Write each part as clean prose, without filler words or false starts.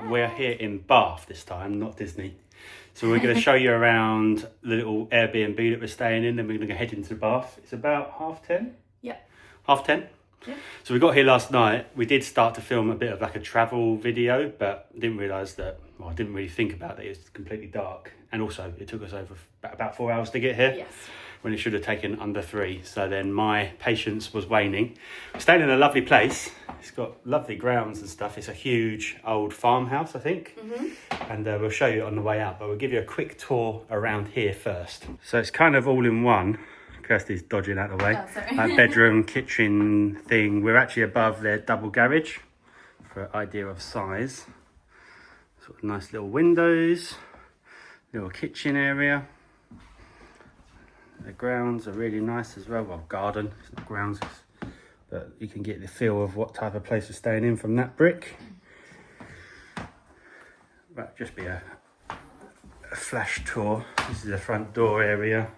We're here in Bath this time, not Disney. So we're going to show you around the little Airbnb that we're staying in, then we're going to head into Bath. It's about 10:30? Yeah. 10:30? Yeah. So we got here last night. We did start to film a bit of like a travel video, but didn't realise that, well, I didn't really think about that. It's completely dark. And also it took us over about 4 hours to get here. Yes. When it should have taken under 3. So then my patience was waning. We're staying in a lovely place. It's got lovely grounds and stuff. It's a huge old farmhouse, I think. Mm-hmm. And we'll show you it on the way out, but we'll give you a quick tour around here first. So it's kind of all in one. Kirsty's dodging out of the way. Oh, sorry. Like bedroom, kitchen thing. We're actually above their double garage for an idea of size. Sort of nice little windows, little kitchen area. The grounds are really nice as well. Well, garden, it's not grounds, but you can get the feel of what type of place we're staying in from that brick. That'll just be a flash tour. This is the front door area.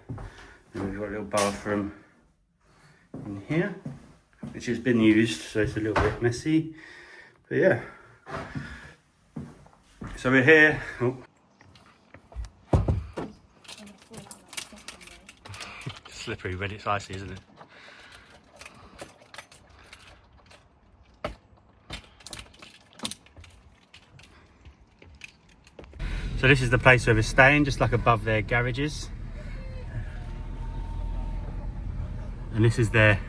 And we've got a little bathroom in here, which has been used, so it's a little bit messy. But yeah. So we're here. Oh. Slippery when it's icy, isn't it? So this is the place where we're staying, just like above their garages. And this is their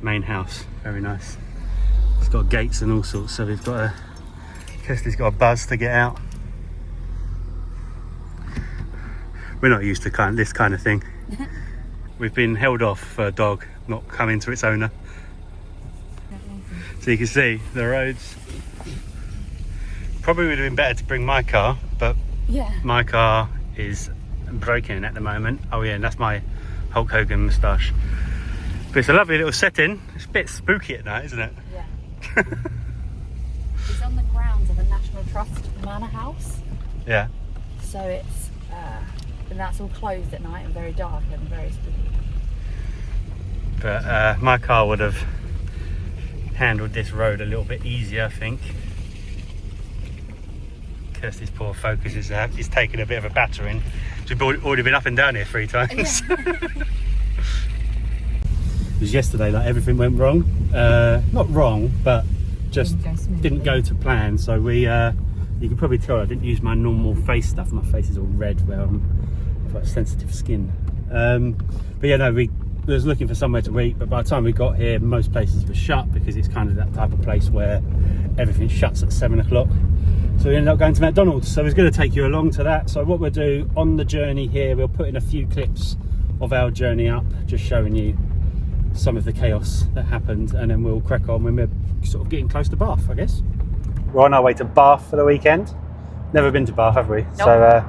main house. Very nice. It's got gates and all sorts, so we've got Kesley's got a buzz to get out. We're not used to this kind of thing. We've been held off for a dog not coming to its owner. So you can see the roads. Probably would have been better to bring my car, but yeah, my car is broken at the moment. Oh yeah, and that's my Hulk Hogan moustache. But it's a lovely little setting. It's a bit spooky at night, isn't it? Yeah. It's on the grounds of a National Trust manor house. Yeah. So it's and that's all closed at night and very dark and very spooky. But my car would have handled this road a little bit easier, I think. Kirsty's poor Focus is taking a bit of a battering. We've already been up and down here 3 times. Yeah. It was yesterday, like everything went wrong. Not wrong, but just didn't go to plan. So we, you can probably tell I didn't use my normal face stuff. My face is all red where I've got sensitive skin. But yeah, no, we was looking for somewhere to eat, but by the time we got here, most places were shut because it's kind of that type of place where everything shuts at 7 o'clock. So we ended up going to McDonald's. So I was going to take you along to that. So what we'll do on the journey here, we'll put in a few clips of our journey up, just showing you some of the chaos that happened, and then we'll crack on when we're sort of getting close to Bath, I guess. We're on our way to Bath for the weekend. Never been to Bath, have we? Nope. So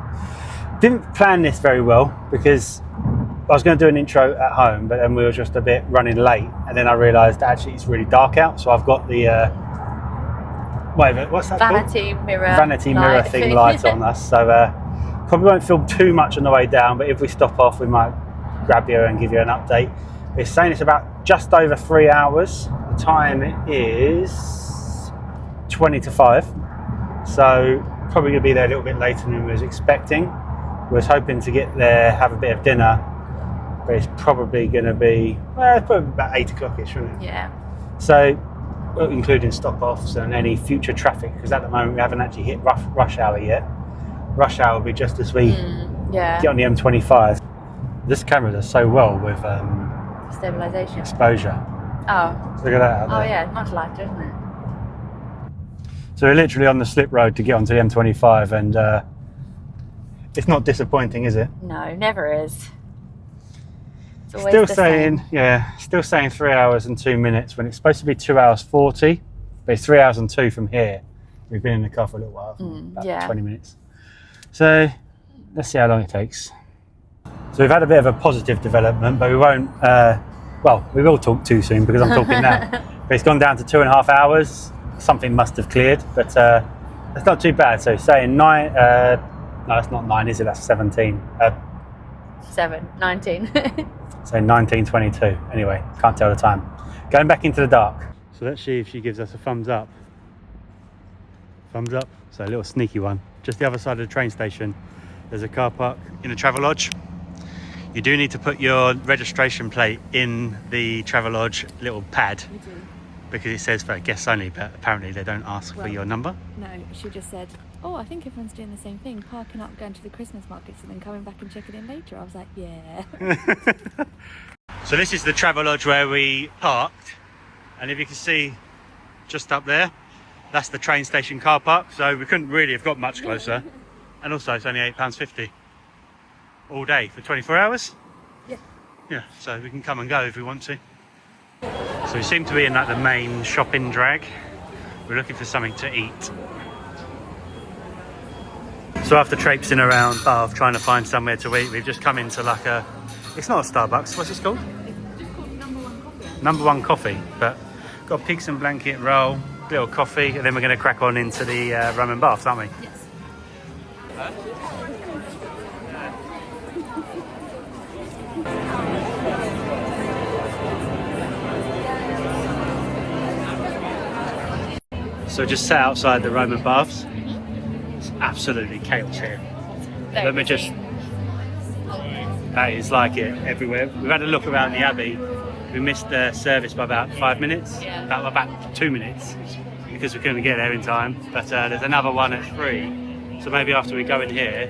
didn't plan this very well because I was going to do an intro at home, but then we were just a bit running late, and then I realised actually it's really dark out, so I've got the what's that Vanity called? mirror. Vanity mirror thing light on us, so probably won't film too much on the way down, but if we stop off we might grab you and give you an update. It's saying it's about just over 3 hours. The time is 20 to 5, so probably going to be there a little bit later than we was expecting. We was hoping to get there, have a bit of dinner, but it's probably going to be, well, it's probably about 8 o'clock-ish, isn't it? Yeah. So, well, including stop-offs and any future traffic, because at the moment we haven't actually hit rush hour yet. Rush hour will be just as we get on the M25. This camera does so well with stabilisation. Exposure. Oh. So look at that out there. Oh yeah, much lighter, isn't it? So we're literally on the slip road to get onto the M25, and it's not disappointing, is it? No, never is. It's always still the saying, same. Yeah, still saying 3 hours and 2 minutes when it's supposed to be 2 hours 40, but it's 3 hours and 2 from here. We've been in the car for a little while, about 20 minutes. So let's see how long it takes. So we've had a bit of a positive development, but we won't, well, we will talk too soon because I'm talking now. But it's gone down to 2.5 hours. Something must have cleared, but it's not too bad. So saying 9, no, that's not 9, is it? That's 17. 19. So 19:22. Anyway, can't tell the time. Going back into the dark. So let's see if she gives us a thumbs up. Thumbs up. So a little sneaky one. Just the other side of the train station, there's a car park in a Travelodge. You do need to put your registration plate in the Travelodge little pad. You do. Because it says for guests only, but apparently they don't ask for your number. No, she just said, oh, I think everyone's doing the same thing, parking up, going to the Christmas markets and then coming back and checking in later. I was like, yeah. So this is the Travelodge where we parked, and if you can see just up there, that's the train station car park. So we couldn't really have got much closer. And also it's only £8.50 all day for 24 hours. Yeah. Yeah, so we can come and go if we want to. So we seem to be in like the main shopping drag. We're looking for something to eat. So after traipsing around Bath trying to find somewhere to eat, we've just come into like a, it's not a Starbucks, what's it called? It's just called Number One Coffee. Number One Coffee, but got a pigs and blanket roll, little coffee, and then we're going to crack on into the rum and baths, aren't we? Yes. So just sat outside the Roman baths. It's absolutely chaos here. Let me just, that is like it everywhere. We've had a look around the Abbey. We missed the service by about 5 minutes, about 2 minutes, because we couldn't get there in time. But there's another one at 3. So maybe after we go in here,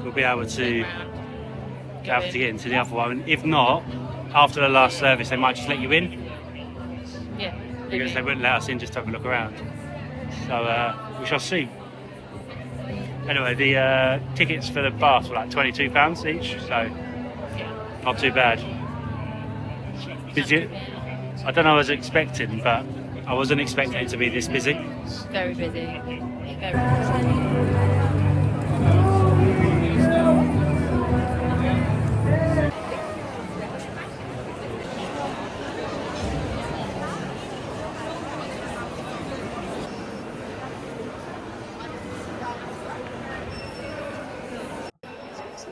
we'll be able to get into the other one. If not, after the last service, they might just let you in. Yeah. Because they wouldn't let us in just to have a look around. So we shall see. Anyway, the tickets for the baths were like £22 each, so not too bad. I don't know what I was expecting, but I wasn't expecting it to be this busy. Very busy. Very busy.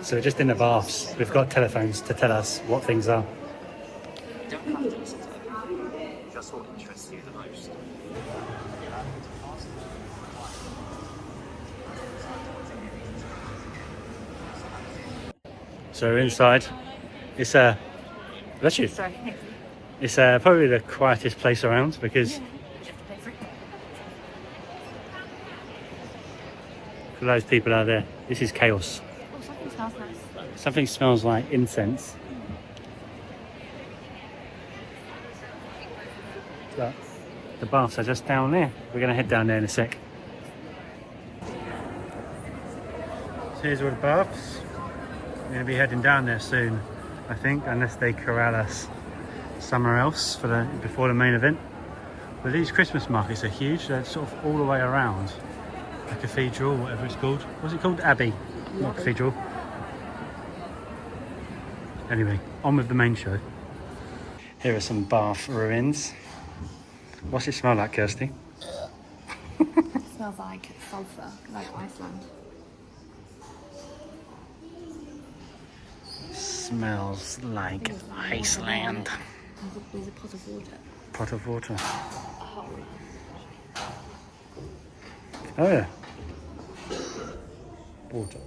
So we're just in the baths. We've got telephones to tell us what things are. Just what interests you the most. So we're inside. It's bless you. Sorry. It's probably the quietest place around because for those people out there, this is chaos. Oh, something smells nice. Something smells like incense. But the baths are just down there. We're going to head down there in a sec. So here's all the baths. We're going to be heading down there soon, I think, unless they corral us somewhere else for before the main event. But these Christmas markets are huge. They're sort of all the way around the cathedral, whatever it's called. What's it called? Abbey, not cathedral. Anyway, on with the main show. Here are some Bath ruins. What's it smell like, Kirsty? It smells like sulphur, like Iceland. Smells like Iceland. There's a pot of water. Pot of water. Oh yeah. Water.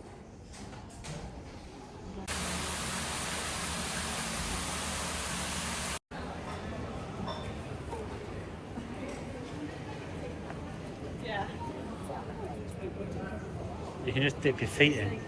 Yeah. You can just dip your feet in.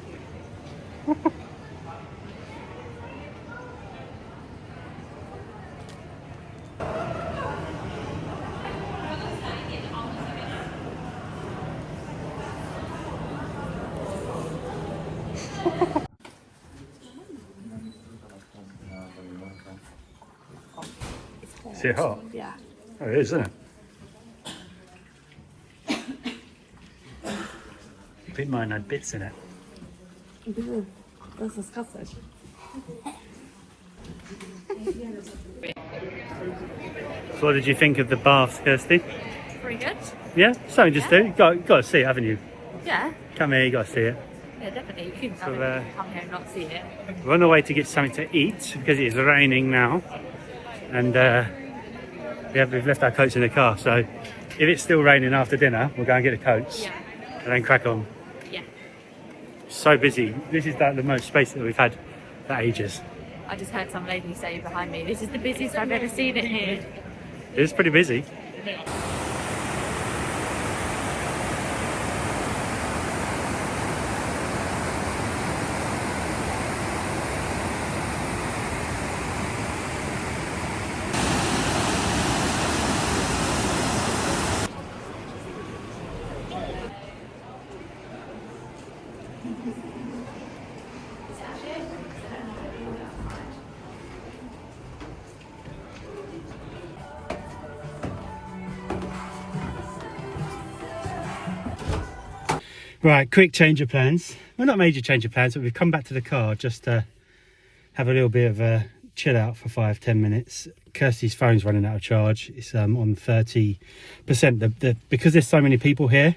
Is it hot? Yeah. Oh, it is, isn't it? I think mine had bits in it. That's disgusting. So what did you think of the baths, Kirsty? Pretty good. Yeah? Something just do. You got to see it, haven't you? Yeah. Come here, you got to see it. Yeah, definitely. You couldn't So, come here and not see it. We're on the way to get something to eat because it is raining now. And we've left our coats in the car, so if it's still raining after dinner, we'll go and get the coats. Yeah. And then crack on. Yeah. So busy. This is like the most space that we've had for ages. I just heard some lady say behind me, this is the busiest I've ever seen it here. It's pretty busy. Right, quick change of plans. Well, not major change of plans, but we've come back to the car just to have a little bit of a chill out for 5-10 minutes. Kirsty's phone's running out of charge. It's on 30%. Because there's so many people here,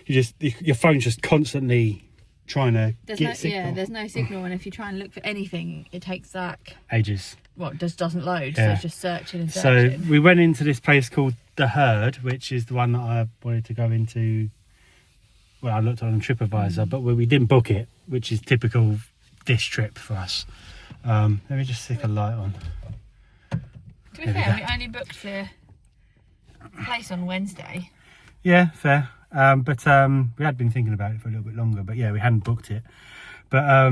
your phone's just constantly trying to get signal. Yeah, there's no signal, and if you try and look for anything, it takes like ages. Well, it just doesn't load, Yeah. so it's just searching and searching. So we went into this place called The Herd, which is the one that I wanted to go into. Well, I looked on TripAdvisor, but we didn't book it, which is typical this trip for us. Let me just stick a light on. To be fair, we only booked the place on Wednesday. Yeah, fair. But we had been thinking about it for a little bit longer, but yeah, we hadn't booked it. But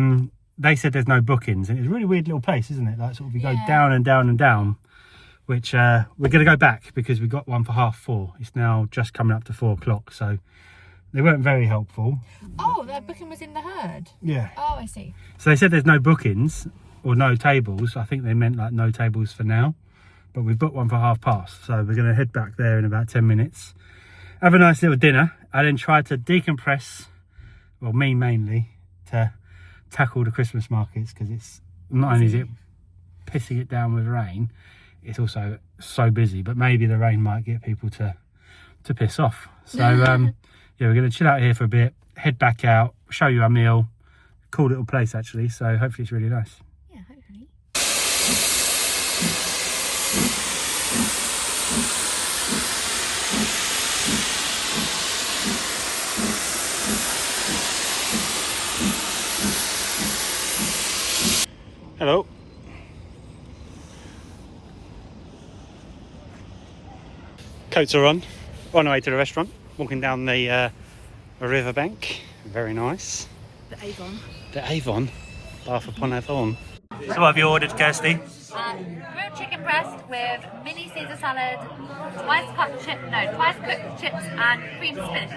they said there's no bookings, and it's a really weird little place, isn't it? Like sort of we go down and down and down, which we're going to go back because we got one for 4:30. It's now just coming up to 4 o'clock, so they weren't very helpful. Oh, that booking was in The Herd? Yeah. Oh, I see. So they said there's no bookings or no tables. I think they meant like no tables for now, but we've booked one for 30:30, so we're going to head back there in about 10 minutes. Have a nice little dinner. I then try to decompress, well, me mainly, to tackle the Christmas markets, because it's not only is it pissing it down with rain, it's also so busy, but maybe the rain might get people to piss off. So yeah, we're going to chill out here for a bit, head back out, show you our meal. Cool little place actually, so hopefully it's really nice. Yeah, hopefully. Hello. Coats are on our way to the restaurant, walking down the riverbank. Very nice. The Avon. The Avon, Bath upon Avon. So what have you ordered, Kirsty? Grilled chicken breast with mini Caesar salad, twice cooked chips and cream spinach.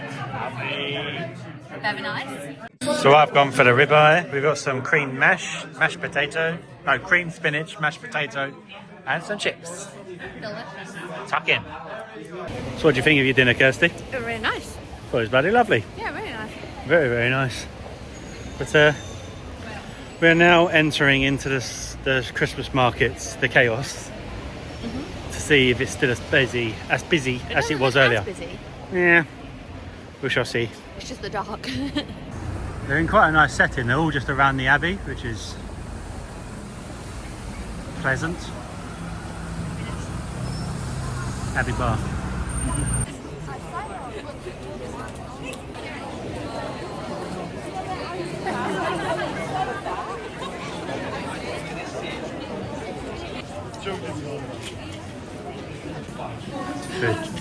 Very nice. So I've gone for the ribeye. We've got some cream cream spinach, mashed potato, and some chips. Delicious. Tuck in. So what do you think of your dinner, Kirsty? Really nice. Well, it was bloody lovely. Yeah, really nice. Very, very nice. But we're now entering into the Christmas markets, the chaos, to see if it's still as busy as it was earlier. Busy. Yeah, we shall see. It's just the dark. They're in quite a nice setting. They're all just around the Abbey, which is pleasant. Abbey Bar.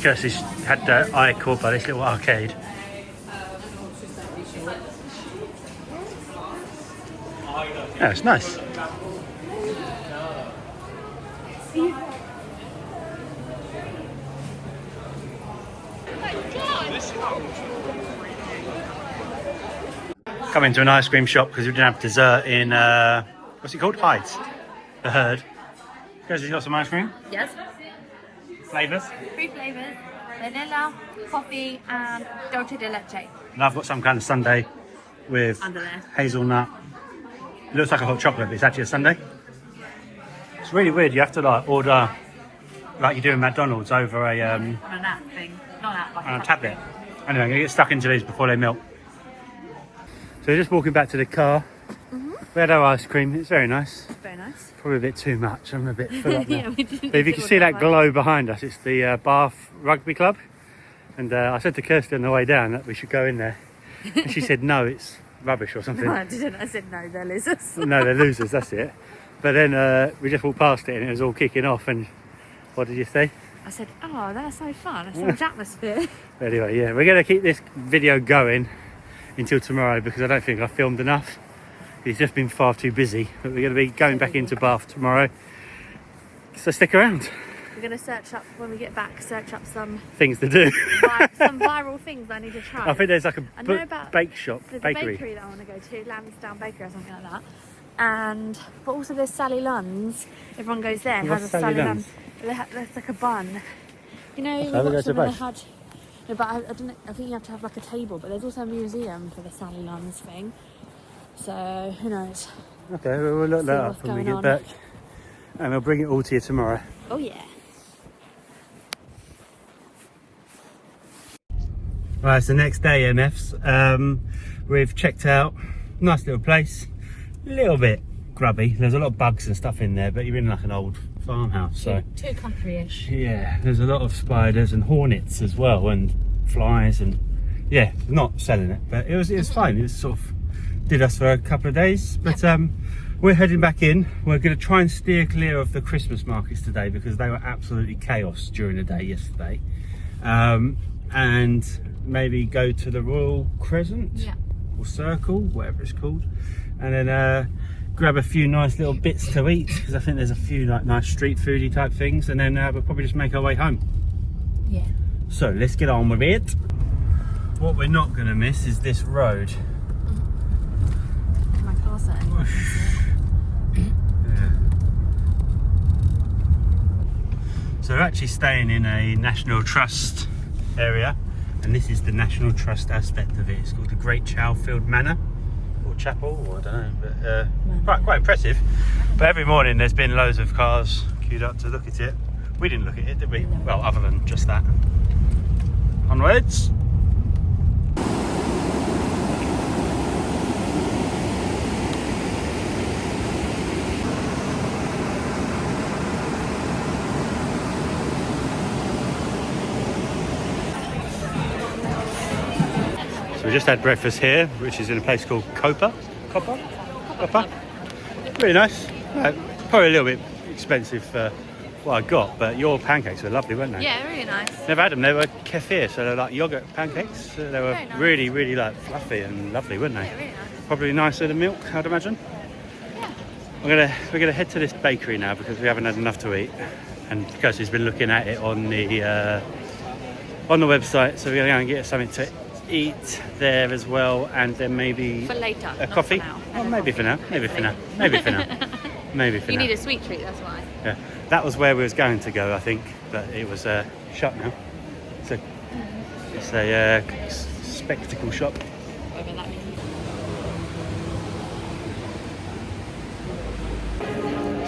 Kirsty's had the eye caught by this little arcade. Yeah, it's nice. Come into an ice cream shop because we didn't have dessert in what's it called? Hyde's. The Herd. Kirsty's got some ice cream. Yes. Flavours. 3 flavours: vanilla, coffee, and dulce de leche. And I've got some kind of sundae with Under there. hazelnut. It looks like a hot chocolate, but it's actually a sundae. It's really weird. You have to like order, like you do in McDonald's, over a On an app thing. Not an app, like on a tablet. Anyway, I'm gonna get stuck into these before they melt. So we're just walking back to the car. We had our ice cream. It's very nice. Very nice. nice. Probably a bit too much. I'm a bit full up now. Yeah, we didn't But if you eat can it see all that much. glow behind us, it's the Bath Rugby Club. And I said to Kirsty on the way down that we should go in there. And she said, no, it's rubbish or something. No, I didn't. I said no, they're losers. No, they're losers, that's it. But then we just walked past it and it was all kicking off. And what did you say? I said, oh, that's so fun. It's so much atmosphere. But anyway, yeah, we're going to keep this video going until tomorrow because I don't think I filmed enough. It's just been far too busy. But we're going to be going back into Bath tomorrow. So stick around. We're going to search up, when we get back, search up some Things to do. some viral things I need to try. I think there's like I know about bake shop, there's bakery. a bakery that I want to go to, Lansdowne Bakery or something like that. But also there's Sally Lunn's. Everyone goes there and What's has a Sally Sally Lunn's? Lunn. There's like a bun. You know, Okay, we'll go to when they both. had. No, but I don't know, I think you have to have like a table. But there's also a museum for the Sally Lunn's thing. So who knows? Okay, we'll look See that what's up when we going get on. back. And we'll bring it all to you tomorrow. Oh yeah. Right, it's the next day, MFs. We've checked out. Nice little place. A little bit grubby. There's a lot of bugs and stuff in there, but you're in like an old farmhouse, so Too country-ish. yeah, there's a lot of spiders and hornets as well, and flies, and yeah, not selling it, but it was fine. It was sort of did us for a couple of days, but we're heading back in. We're going to try and steer clear of the Christmas markets today because they were absolutely chaos during the day yesterday, and maybe go to the Royal Crescent or Circle, whatever it's called, and then grab a few nice little bits to eat because I think there's a few like nice street foody type things, and then we'll probably just make our way home. Yeah. So let's get on with it. What we're not going to miss is this road. My car's certainly. Yeah. So we're actually staying in a National Trust area, and this is the National Trust aspect of it. It's called the Great Chalfield Manor or Chapel, or I don't know, but quite impressive. But every morning there's been loads of cars queued up to look at it. We didn't look at it, did we? No. Well, other than just that. Onwards. So we just had breakfast here, which is in a place called Copper. Really nice. Probably a little bit expensive for what I got, but your pancakes were lovely, weren't they? Yeah, really nice. Never had them. They were kefir, so they're like yogurt pancakes. So they were Very nice. really like fluffy and lovely, weren't they? Yeah, really nice. Probably nicer than milk, I'd imagine. Yeah. We're gonna head to this bakery now because we haven't had enough to eat, and Kirsty's been looking at it on the website. So we're gonna go and get something to eat there as well, and then maybe For later. a not coffee. For now. Well, maybe for now. Maybe for now. Maybe for now. Maybe for You now. need a sweet treat, that's why. Yeah, that was where we was going to go, I think, but it was shut now. So it's a spectacle shop. Whatever that means.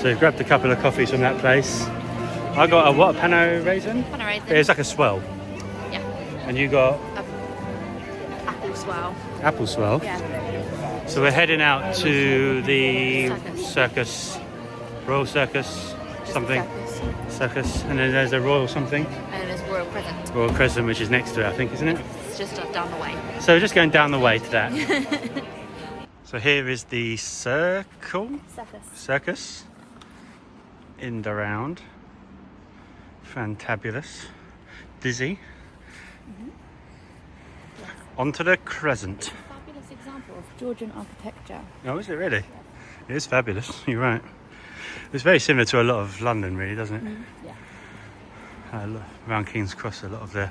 So we've grabbed a couple of coffees from that place. I got a Pano raisin? Pano raisin. It's like a swell. Yeah. And you got Apple swell. apple swell. Yeah. So we're heading out to the Circus. Royal Circus, something. Circus. And then there's a Royal something. And then there's Royal Crescent. Royal Crescent, which is next to it, I think, isn't it? It's just down the way. So we're just going down the way to that. So here is the Circus in the round. Fantabulous. Dizzy. Onto the Crescent. Fabulous example of Georgian architecture. Oh, is it really? It is fabulous. You're right. It's very similar to a lot of London, really, doesn't it? Yeah. Around King's Cross, a lot of the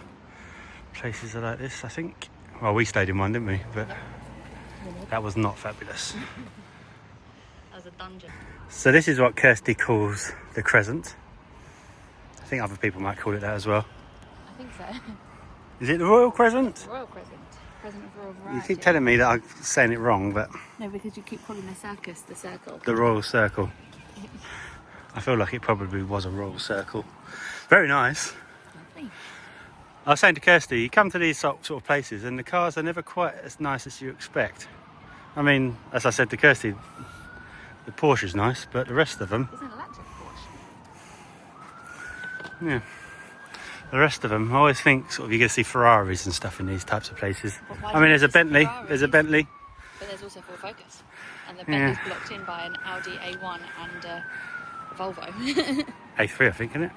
places are like this, I think. Well, we stayed in one, didn't we? But that was not fabulous. That was a dungeon. So this is what Kirsty calls the Crescent. I think other people might call it that as well. I think so. Is it the Royal Crescent? Royal Crescent. Crescent of Royal Variety. You keep telling me that I'm saying it wrong, but No, because you keep calling the circus the circle. the Royal Circle. I feel like it probably was a Royal Circle. Very nice. Lovely. I was saying to Kirsty, you come to these sort of places and the cars are never quite as nice as you expect. I mean, as I said to Kirsty, The Porsche's nice, but the rest of them, It's an electric Porsche. yeah. The rest of them, I always think sort of you're going to see Ferraris and stuff in these types of places. But why I mean, don't there's you a see Bentley. Ferraris? There's a Bentley. But there's also Ford Focus. And the Yeah. Bentley's blocked in by an Audi A1 and a Volvo. A3, I think, isn't it?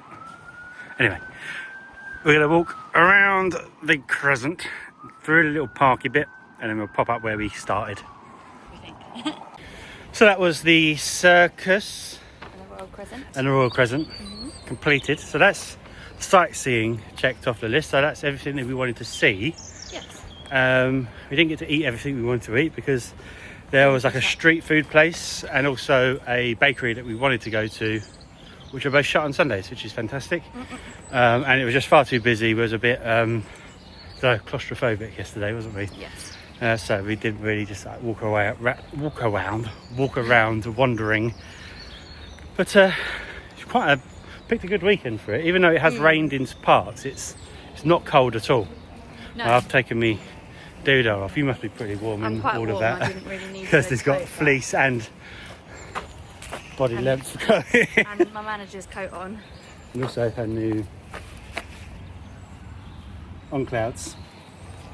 Anyway, we're going to walk around the Crescent, through the little parky bit, and then we'll pop up where we started. we think. So that was the circus And the Royal Crescent. and the Royal Crescent completed. So that's sightseeing checked off the list. So that's everything that we wanted to see. Yes. We didn't get to eat everything we wanted to eat because there was like a street food place and also a bakery that we wanted to go to, which are both shut on Sundays, which is fantastic. And it was just far too busy. It was a bit claustrophobic yesterday, wasn't we? Yes. So we didn't really just like walk around wandering. But it's picked a good weekend for it. Even though it has rained in parts, it's not cold at all. No. I've taken me doodah off. You must be pretty warm I'm in quite all warm. of that. I didn't really need Because to it's got coat fleece and body length. and my manager's coat on. And also her new on clouds,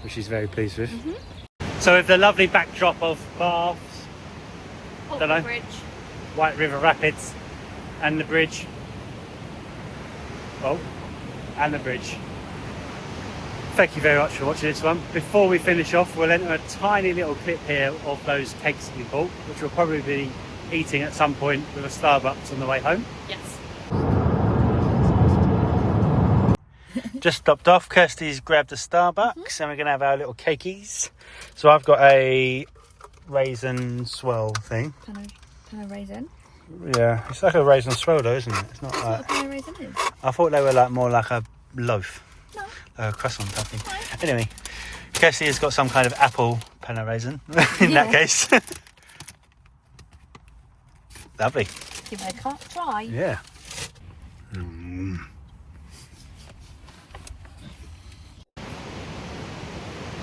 which she's very pleased with. So with the lovely backdrop of Baths, Dunno. Bridge. White River Rapids, and the bridge. Oh, and the bridge. Thank you very much for watching this one. Before we finish off, we'll enter a tiny little clip here of those cakes that we bought, which we'll probably be eating at some point with a Starbucks on the way home. Yes. Just stopped off. Kirsty's grabbed a Starbucks and we're going to have our little cakeys. So I've got a raisin swirl thing. Can I raisin? Yeah, it's like a raisin swirl though, isn't it? It's not What like... kind of raisin is? I thought they were like more like a loaf. No. A croissant type thing. Anyway, Kirsty has got some kind of apple panna raisin in that case. Lovely. Give it a try. Yeah.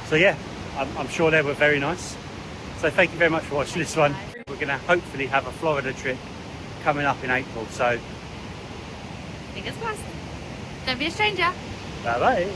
So yeah, I'm sure they were very nice. So thank you very much for watching this one. We're going to hopefully have a Florida trip coming up in April. So Fingers crossed. Don't be a stranger. bye bye.